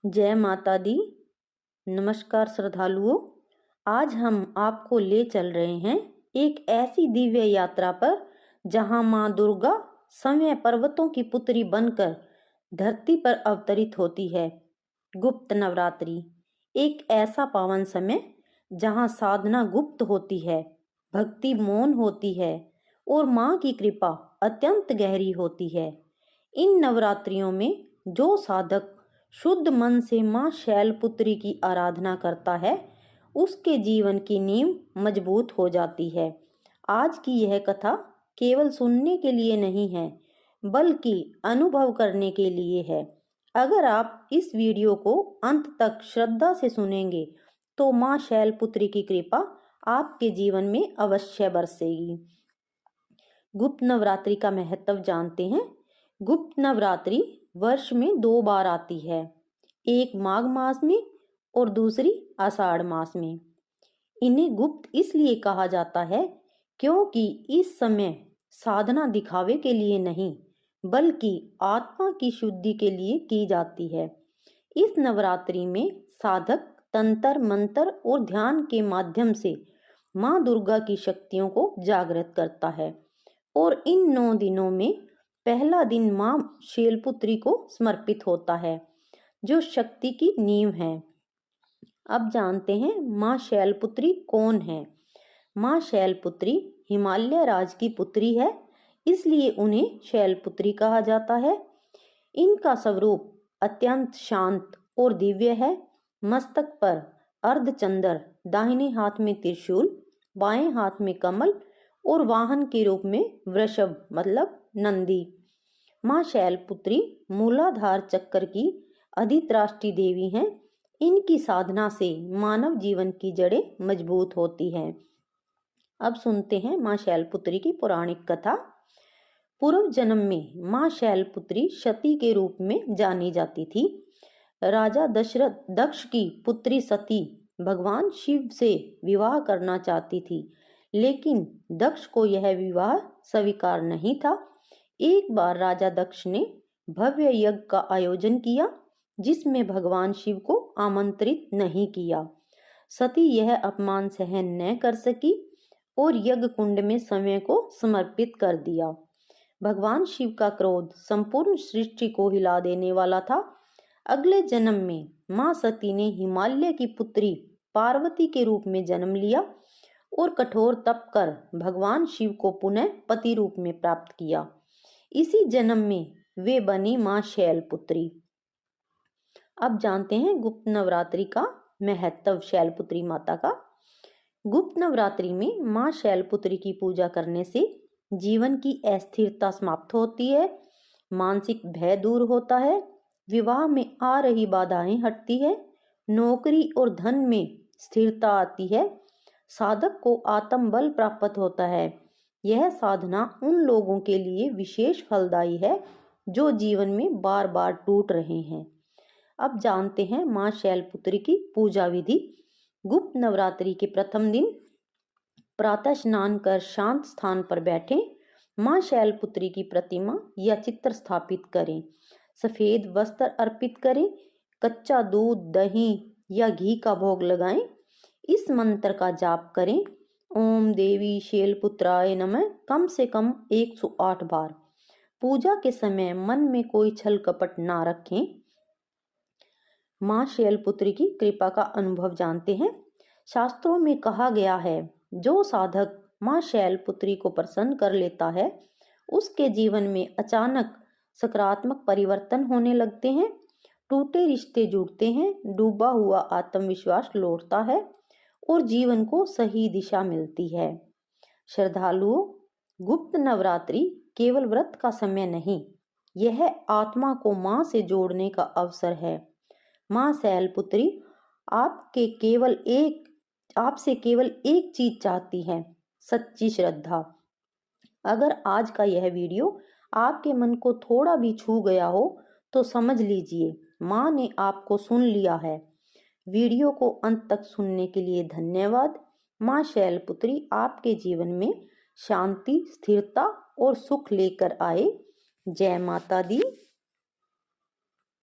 जय माता दी। नमस्कार श्रद्धालुओं, आज हम आपको ले चल रहे हैं एक ऐसी दिव्य यात्रा पर जहां मां दुर्गा समय पर्वतों की पुत्री बनकर धरती पर अवतरित होती है। गुप्त नवरात्रि एक ऐसा पावन समय जहां साधना गुप्त होती है, भक्ति मौन होती है और मां की कृपा अत्यंत गहरी होती है। इन नवरात्रियों में जो साधक शुद्ध मन से मां शैलपुत्री की आराधना करता है, उसके जीवन की नींव मजबूत हो जाती है। आज की यह कथा केवल सुनने के लिए नहीं है, बल्कि अनुभव करने के लिए है। अगर आप इस वीडियो को अंत तक श्रद्धा से सुनेंगे, तो मां शैलपुत्री की कृपा आपके जीवन में अवश्य बरसेगी। गुप्त नवरात्रि का महत्व जानते हैं। गुप्त नवरात्रि वर्ष में 2 बार आती है, एक माघ मास में और दूसरी आषाढ़ मास में। इन्हें गुप्त इसलिए कहा जाता है क्योंकि इस समय साधना दिखावे के लिए नहीं, बल्कि आत्मा की शुद्धि के लिए की जाती है। इस नवरात्रि में साधक तंत्र मंत्र और ध्यान के माध्यम से मां दुर्गा की शक्तियों को जागृत करता है और इन 9 दिनों में पहला दिन मां शैलपुत्री को समर्पित होता है, जो शक्ति की नींव है। अब जानते हैं मां शैलपुत्री कौन है। मां शैलपुत्री हिमालय राज की पुत्री है, इसलिए उन्हें शैलपुत्री कहा जाता है। इनका स्वरूप अत्यंत शांत और दिव्य है। मस्तक पर अर्धचंद्र, दाहिने हाथ में त्रिशूल, बाएं हाथ में कमल और वाहन के रूप में वृषभ मतलब नंदी। मां शैलपुत्री मूलाधार चक्र की अधित्राष्ट्री देवी हैं। इनकी साधना से मानव जीवन की जड़ें मजबूत होती हैं। अब सुनते हैं मां शैलपुत्री की पौराणिक कथा। पूर्व जन्म में मां शैलपुत्री सती के रूप में जानी जाती थी। राजा दशरथ दक्ष की पुत्री सती भगवान शिव से विवाह करना चाहती थी, लेकिन दक्ष को यह विवाह स्वीकार नहीं था। एक बार राजा दक्ष ने भव्य यज्ञ का आयोजन किया, जिसमें भगवान शिव को आमंत्रित नहीं किया। सती यह अपमान सहन न कर सकी और यज्ञ कुंड में समय को समर्पित कर दिया। भगवान शिव का क्रोध संपूर्ण सृष्टि को हिला देने वाला था। अगले जन्म में मां सती ने हिमालय की पुत्री पार्वती के रूप में जन्म लिया और कठोर तप कर भगवान शिव को पुनः पति रूप में प्राप्त किया। इसी जन्म में वे बनी मां शैलपुत्री। अब जानते हैं गुप्त नवरात्रि का महत्व शैलपुत्री माता का। गुप्त नवरात्रि में मां शैलपुत्री की पूजा करने से जीवन की अस्थिरता समाप्त होती है, मानसिक भय दूर होता है, विवाह में आ रही बाधाएं हटती है, नौकरी और धन में स्थिरता आती है, साधक को आत्मबल प्राप्त होता है। यह साधना उन लोगों के लिए विशेष फलदायी है जो जीवन में बार बार टूट रहे हैं। अब जानते हैं मां शैलपुत्री की पूजा विधि। गुप्त नवरात्रि के प्रथम दिन प्रातः स्नान कर शांत स्थान पर बैठें। मां शैलपुत्री की प्रतिमा या चित्र स्थापित करें। सफेद वस्त्र अर्पित करें। कच्चा दूध, दही या घी का भोग लगाएं। इस मंत्र का जाप करें, ओम देवी शैलपुत्राय नमः, कम से कम 108 बार। पूजा के समय मन में कोई छल कपट ना रखें। मां शैलपुत्री की कृपा का अनुभव जानते हैं। शास्त्रों में कहा गया है, जो साधक मां शैलपुत्री को प्रसन्न कर लेता है, उसके जीवन में अचानक सकारात्मक परिवर्तन होने लगते हैं। टूटे रिश्ते जुड़ते हैं, डूबा हुआ आत्मविश्वास लौटता है और जीवन को सही दिशा मिलती है। श्रद्धालुओं, गुप्त नवरात्रि केवल व्रत का समय नहीं, यह आत्मा को मां से जोड़ने का अवसर है। मां शैलपुत्री आपसे केवल एक चीज चाहती है, सच्ची श्रद्धा। अगर आज का यह वीडियो आपके मन को थोड़ा भी छू गया हो, तो समझ लीजिए मां ने आपको सुन लिया है। वीडियो को अंत तक सुनने के लिए धन्यवाद। मां शैलपुत्री आपके जीवन में शांति, स्थिरता और सुख लेकर आए। जय माता दी।